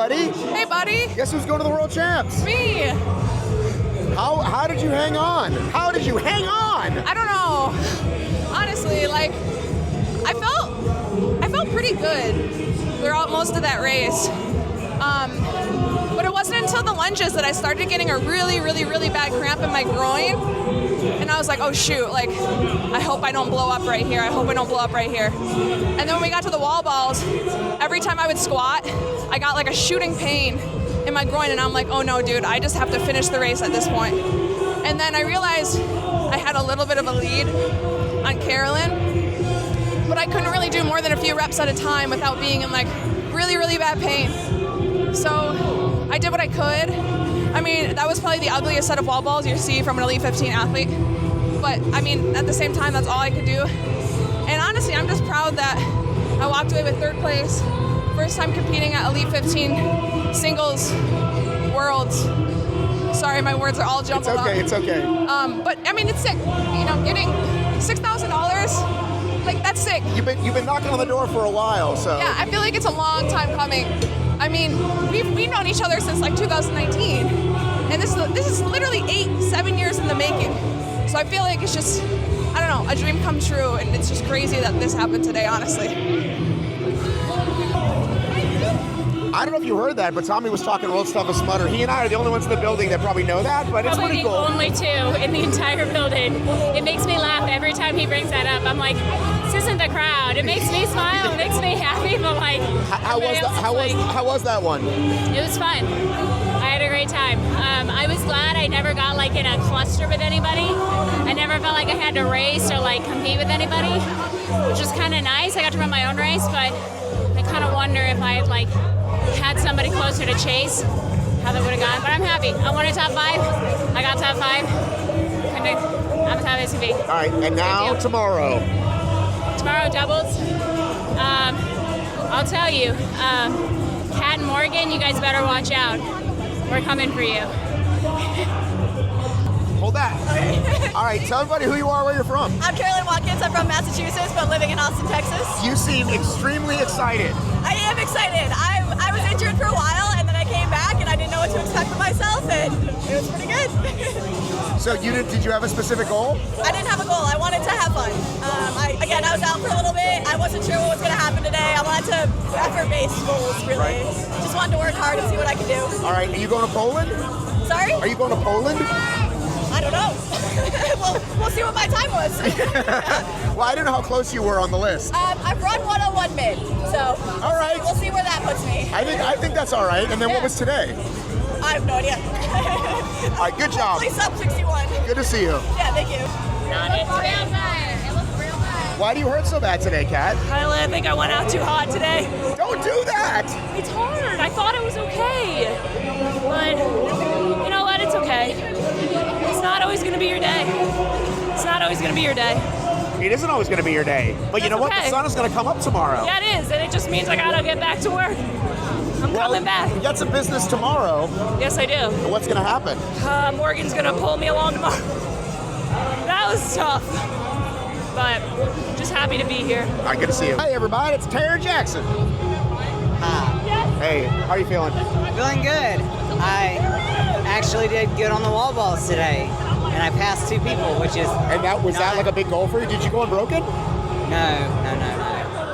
buddy. Hey, buddy. Guess who's going to the World Champs? Me. How did you hang on? How did you hang on? I don't know. Honestly, like, I felt pretty good throughout most of that race. But it wasn't until the lunges that I started getting a really, really, really bad cramp in my groin. And I was like, oh shoot, like, I hope I don't blow up right here. I hope I don't blow up right here. And then when we got to the wall balls, every time I would squat, I got like a shooting pain in my groin, and I'm like, oh no, dude, I just have to finish the race at this point. And then I realized I had a little bit of a lead on Carolyn, but I couldn't really do more than a few reps at a time without being in like really, really bad pain. So I did what I could. I mean, that was probably the ugliest set of wall balls you see from an Elite 15 athlete. But I mean, at the same time, that's all I could do. And honestly, I'm just proud that I walked away with 3rd place. First time competing at Elite 15 singles worlds. Sorry, my words are all jumbled up. It's okay. But I mean, it's sick. You know, getting $6,000, like, that's sick. You've been knocking on the door for a while, so. Yeah, I feel like it's a long time coming. I mean, we've known each other since like 2019, and this is literally 7 years in the making. So I feel like it's just, I don't know, a dream come true, and it's just crazy that this happened today, honestly. I don't know if you heard that, but Tommy was talking World's Toughest Mudder. He and I are the only ones in the building that probably know that, but it's pretty cool. Probably the only 2 in the entire building. It makes me laugh every time he brings that up. I'm like, this isn't the crowd. It makes me smile. It makes me happy. But like, how was that one? It was fun. I had a great time. I was glad I never got like in a cluster with anybody. I never felt like I had to race or like compete with anybody, which was kind of nice. I got to run my own race, but I kind of wonder if I like had somebody closer to chase, how that would have gone. But I'm happy. I wanted top 5. I got top 5. I'm top SUV. All right, and now tomorrow. Tomorrow doubles. I'll tell you, Kat and Morgan, you guys better watch out. We're coming for you. Hold that. All right, tell everybody who you are, where you're from. I'm Carolyn Watkins. I'm from Massachusetts, but living in Austin, Texas. You seem extremely excited. I am excited. I was injured for a while, and then I came back, and I didn't know what to expect for myself, and it was pretty good. So did you have a specific goal? I didn't have a goal. I wanted to have fun. I was out for a little bit. I wasn't sure what was going to happen today. I wanted to effort-based goals, really. Right. Just wanted to work hard and see what I could do. All right, are you going to Poland? Sorry? Are you going to Poland? I don't know. we'll see what my time was. Well, I didn't know how close you were on the list. I've run 101 mid, so all right. We'll see where that puts me. I think that's all right. And then what was today? I have no idea. All right, good job. Hopefully sub 61. Good to see you. Yeah, thank you. It looks real fun. Why do you hurt so bad today, Kat? I think I went out too hot today. Don't do that. It's hard. I thought it was okay. But you know what? It's okay. It's not always going to be your day. It's not always going to be your day. It isn't always going to be your day. But you know what? The sun is going to come up tomorrow. Yeah, it is. And it just means I got to get back to work. I'm coming back. You got some business tomorrow. Yes, I do. And what's going to happen? Morgan's going to pull me along tomorrow. That was tough. But just happy to be here. All right, good to see you. Hey, everybody. It's Terra Jackson. Hi. Hey, how are you feeling? Feeling good. I actually did good on the wall balls today, and I passed 2 people, which is. And that like a big goal for you? Did you go unbroken? No.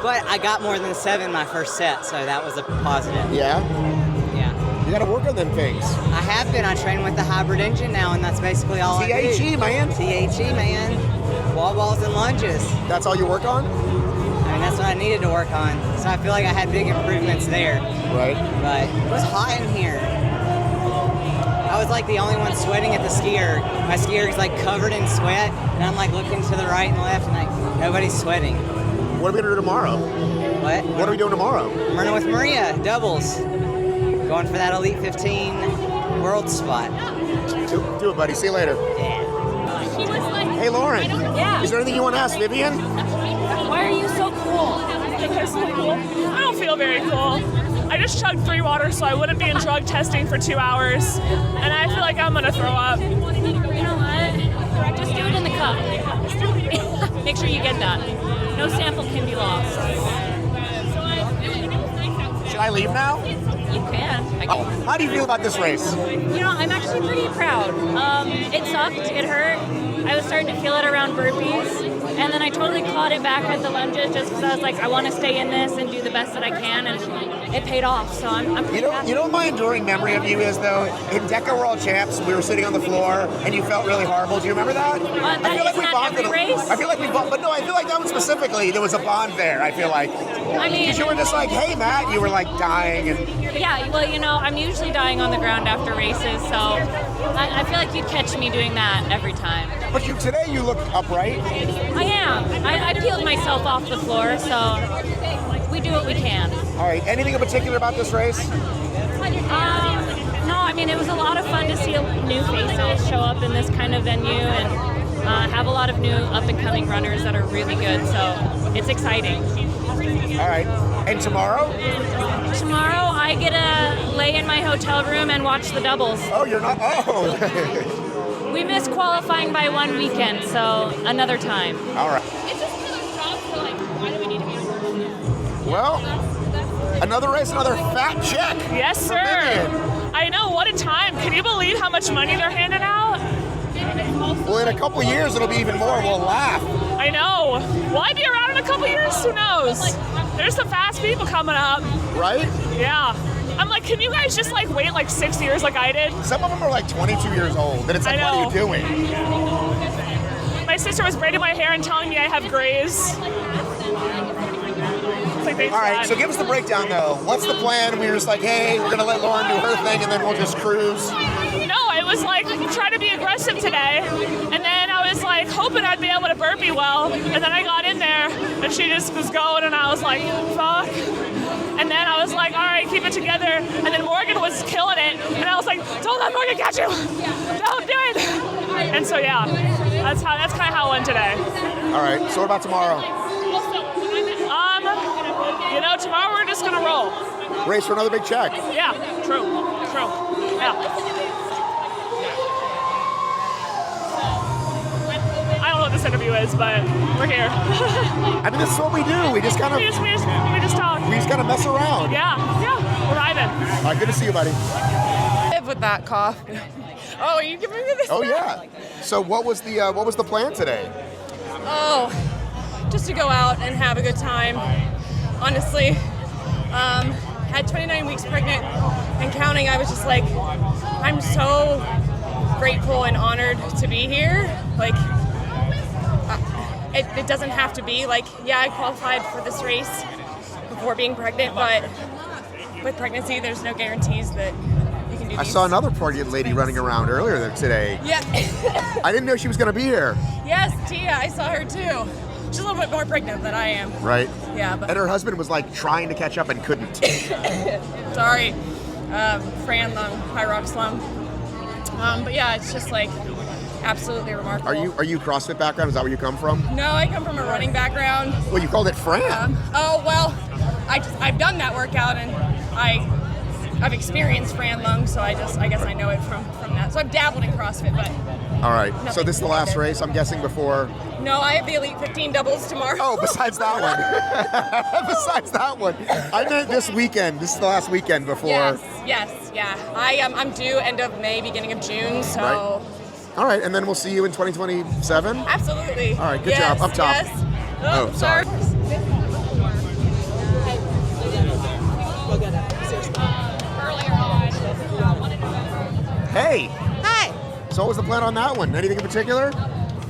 But I got more than 7 my first set, so that was a positive. Yeah. Yeah. You got to work on them things. I have been. I train with the hybrid engine now, and that's basically all I do. THE, man. THE, man. Wall balls and lunges. That's all you work on? I mean, that's what I needed to work on. So I feel like I had big improvements there. Right. But it was hot in here. I was like the only one sweating at the skier. My skier is like covered in sweat, and I'm like looking to the right and left, and like nobody's sweating. What are we gonna do tomorrow? What? What are we doing tomorrow? I'm running with Maria, doubles. Going for that Elite 15 world spot. Do it, buddy. See you later. Yeah. Hey, Lauren. Yeah. Is there anything you want to ask Vivian? Why are you so cool? I think you're so cool. I don't feel very cool. I just chugged 3 waters so I wouldn't be in drug testing for 2 hours. And I feel like I'm going to throw up. You know what? Just do it in the cup. Make sure you get that. No sample can be lost. Should I leave now? You can. How do you feel about this race? You know, I'm actually pretty proud. It sucked. It hurt. I was starting to feel it around burpees. And then I totally clawed it back with the lunges just because I was like, I want to stay in this and do the best that I can. And it paid off. So I'm pretty happy. You know what my enduring memory of you is, though? In DECA World Champs, we were sitting on the floor and you felt really horrible. Do you remember that? I feel like we bonded. I feel like we bonded. But no, I feel like that one specifically, there was a bond there, I feel like. I mean, because you were just like, hey, Matt, you were like dying. And yeah, well, you know, I'm usually dying on the ground after races, so I feel like you'd catch me doing that every time. But today you look upright. I am. I peeled myself off the floor, so we do what we can. All right, anything in particular about this race? No, I mean, it was a lot of fun to see new faces show up in this kind of venue and have a lot of new up-and-coming runners that are really good, so it's exciting. All right, and tomorrow? Tomorrow, I get to lay in my hotel room and watch the doubles. Oh, you're not? Oh. We missed qualifying by one weekend, so another time. All right. It's just another job, so like, why do we need to be on first? Well, another race, another fat check. Yes, sir. I know, what a time. Can you believe how much money they're handing out? Well, in a couple years, it'll be even more. We'll laugh. I know. Will I be around in a couple years? Who knows? There's some fast people coming up. Right? Yeah. I'm like, can you guys just like wait like 6 years like I did? Some of them are like 22 years old, and it's like, what are you doing? My sister was braiding my hair and telling me I have grays. Like all right, so give us the breakdown though. What's the plan? We were just like, hey, we're gonna let Lauren do her thing, and then we'll just cruise. No, it was like try to be aggressive today, and then I was like hoping I'd be able to burpee well, and then I got in there, and she just was going, and I was like, fuck. And then I was like, all right, keep it together. And then Morgan was killing it, and I was like, don't let Morgan catch you. Don't do it. And so yeah, that's kind of how it went today. All right, so what about tomorrow? You know, tomorrow we're just gonna roll. Race for another big check. Yeah, true. Yeah. I don't know what this interview is, but we're here. I mean, this is what we do. We just kind of... We just talk. We just kind of mess around. Yeah, we're vibing. All right, good to see you, buddy. Live with that cough. Oh, are you giving me this? Oh, yeah. So what was the plan today? Oh, just to go out and have a good time. Honestly, at 29 weeks pregnant and counting, I was just like, I'm so grateful and honored to be here. Like, it doesn't have to be like, yeah, I qualified for this race before being pregnant, but with pregnancy, there's no guarantees that you can do I these saw another pregnant lady running around earlier today. Yeah. I didn't know she was going to be here. Yes, Tia, I saw her too. She's a little bit more pregnant than I am. Right. Yeah, but... And her husband was like trying to catch up and couldn't. Sorry, Fran Lung, HYROX Lung. But yeah, it's just like absolutely remarkable. Are you CrossFit background? Is that where you come from? No, I come from a running background. Well, you called it Fran. Oh well, I've done that workout and I've experienced Fran Lung, so I guess I know it from that. So I've dabbled in CrossFit, but. All right. So this is the last race, I'm guessing, before. No, I have the Elite 15 doubles tomorrow. Oh, besides that one. Besides that one. I meant this weekend. This is the last weekend before. Yes, yeah. I'm due end of May, beginning of June, so. Right. All right, and then we'll see you in 2027? Absolutely. All right, good job. Up top. Yes. Oh, sorry. Hey. Hi. So what was the plan on that one? Anything in particular?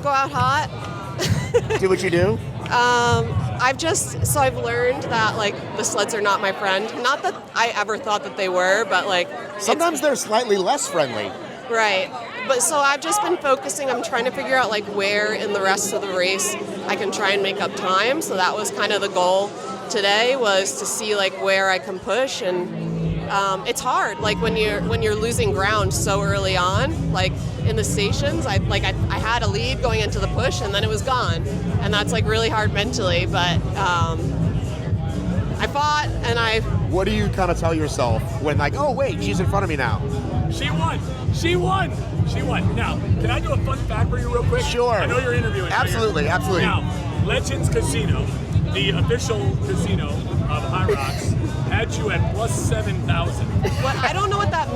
Go out hot. Do what you do? I've learned that like the sleds are not my friend. Not that I ever thought that they were, but like sometimes they're slightly less friendly. Right. But so I've just been focusing, I'm trying to figure out like where in the rest of the race I can try and make up time. So that was kind of the goal today, was to see like where I can push. And it's hard, like when you're losing ground so early on, like in the stations, I had a lead going into the push and then it was gone, and that's like really hard mentally. But I fought and I. What do you kind of tell yourself when like, oh wait, she's in front of me now? She won. She won. She won. Now, can I do a fun fact for you real quick? Sure. I know you're interviewing. Absolutely, absolutely. Now, Legends Casino, the official casino of HYROX, had you at plus 7,000. What? I don't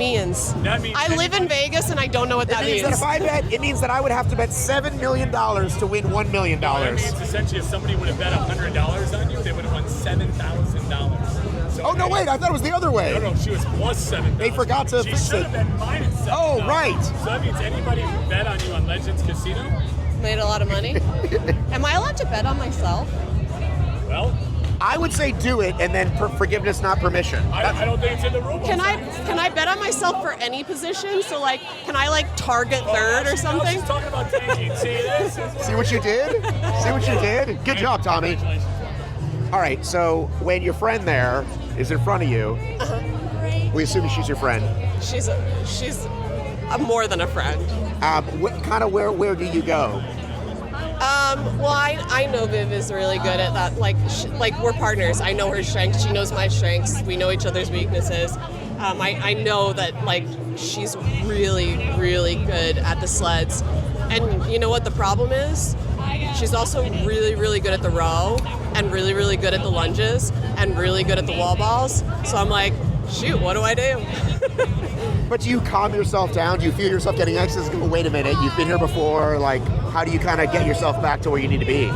means. That means I live in Vegas and I don't know what that It means that it means that I would have to bet $7 million to win $1 million. That means essentially if somebody would have bet $100 on you, they would have won $7,000. So Oh, no, wait, I thought it was the other way. No, she was plus $7,000. They forgot to fix She should it. have been minus $7,000. Oh, right. So that means anybody who bet on you on Legends Casino, Made a lot of money. Am I allowed to bet on myself? well, I would say do it and then forgiveness, not permission. I don't think it's in the rule book. Can I bet on myself for any position? So like, can I like target third or something? She's talking about tanking. See this? See what you did? See what you did? Good job, Tommy. All right, so when your friend there is in front of you, we assume she's your friend. She's more than a friend. Where do you go? Well, I know Viv is really good at that. Like we're partners. I know her strengths. She knows my strengths. We know each other's weaknesses. I know that like she's really, really good at the sleds. And you know what the problem is? She's also really, really good at the row and really, really good at the lunges and really good at the wall balls. So I'm like, shoot, what do I do? But do you calm yourself down? Do you feel yourself getting anxious? Go, wait a minute, you've been here before. Like, how do you kind of get yourself back to where you need to be?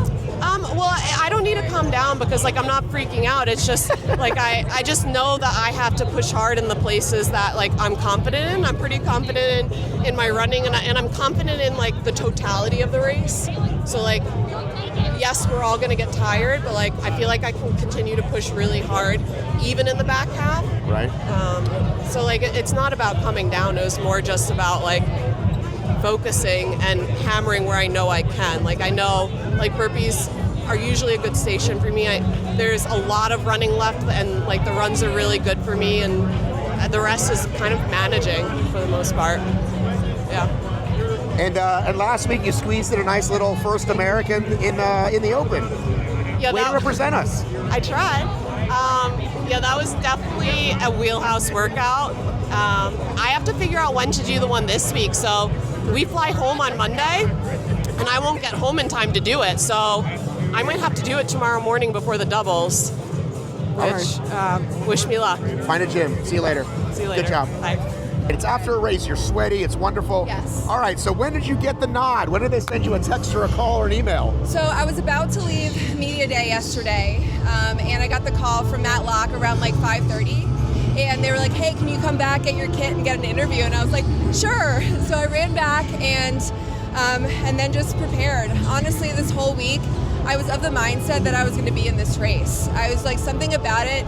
Well, I don't need to calm down because like I'm not freaking out. It's just like I just know that I have to push hard in the places that like I'm confident in. I'm pretty confident in my running and I'm confident in like the totality of the race. So like, yes, we're all gonna get tired, but like I feel like I can continue to push really hard, even in the back half. Right. So like it's not about coming down. It was more just about like focusing and hammering where I know I can. Like I know like burpees are usually a good station for me. There's a lot of running left and like the runs are really good for me and the rest is kind of managing for the most part. Yeah. And last week you squeezed in a nice little first American in the Open. Yeah, Way to represent us. I tried. Yeah, that was definitely a wheelhouse workout. I have to figure out when to do the one this week. So we fly home on Monday, and I won't get home in time to do it. So I might have to do it tomorrow morning before the doubles. Which, wish me luck. Find a gym. See you later. See you later. Good job. Bye. It's after a race. You're sweaty. It's wonderful. Yes. All right. So when did you get the nod? When did they send you a text or a call or an email? So I was about to leave Media Day yesterday, and I got the call from Matt Locke around like 5:30, and they were like, "Hey, can you come back, get your kit, and get an interview?" And I was like, "Sure." So I ran back and then just prepared. Honestly, this whole week, I was of the mindset that I was going to be in this race. I was like, something about it,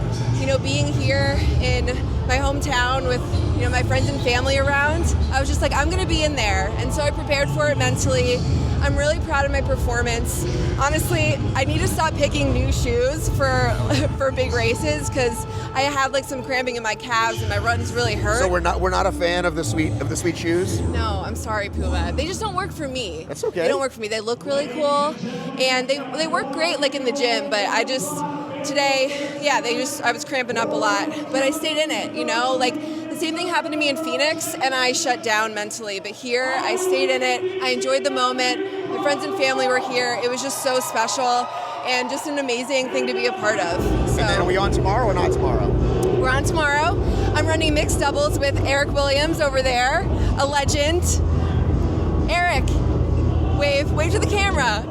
being here in my hometown with, my friends and family around, I was just like, I'm going to be in there. And so I prepared for it mentally. I'm really proud of my performance. Honestly, I need to stop picking new shoes for big races because I have like some cramping in my calves and my runs really hurt. So we're not a fan of the sweet shoes? No, I'm sorry, Puma. They just don't work for me. That's okay. They don't work for me. They look really cool, and they work great like in the gym. But I just today, I was cramping up a lot, but I stayed in it. Like the same thing happened to me in Phoenix, and I shut down mentally. But here, I stayed in it. I enjoyed the moment. My friends and family were here. It was just so special, and just an amazing thing to be a part of. So. And then are we on tomorrow or not tomorrow? We're on tomorrow. I'm running mixed doubles with Eric Williams over there, a legend. Eric, wave to the camera.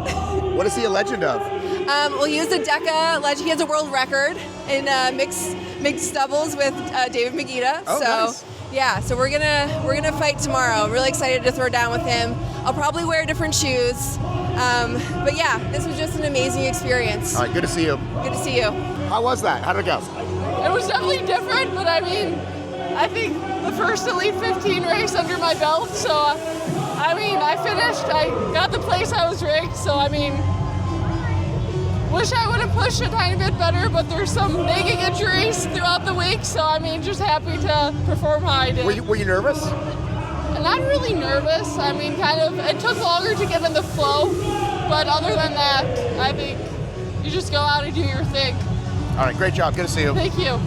What is he a legend of? Well, he was a DECA legend. He has a world record in mixed doubles with David Magida. Oh, so nice. yeah, so we're gonna fight tomorrow. I'm really excited to throw down with him. I'll probably wear different shoes. But yeah, this was just an amazing experience. All right, good to see you. Good to see you. How was that? How did it go? It was definitely different, but I think the first Elite 15 race under my belt, so I finished, I got the place I was ranked, so wish I would have pushed a tiny bit better, but there's some nagging injuries throughout the week, so just happy to perform how I did. Were you nervous? Not really nervous, it took longer to get in the flow, but other than that, I think you just go out and do your thing. All right, great job. Good to see you. Thank you.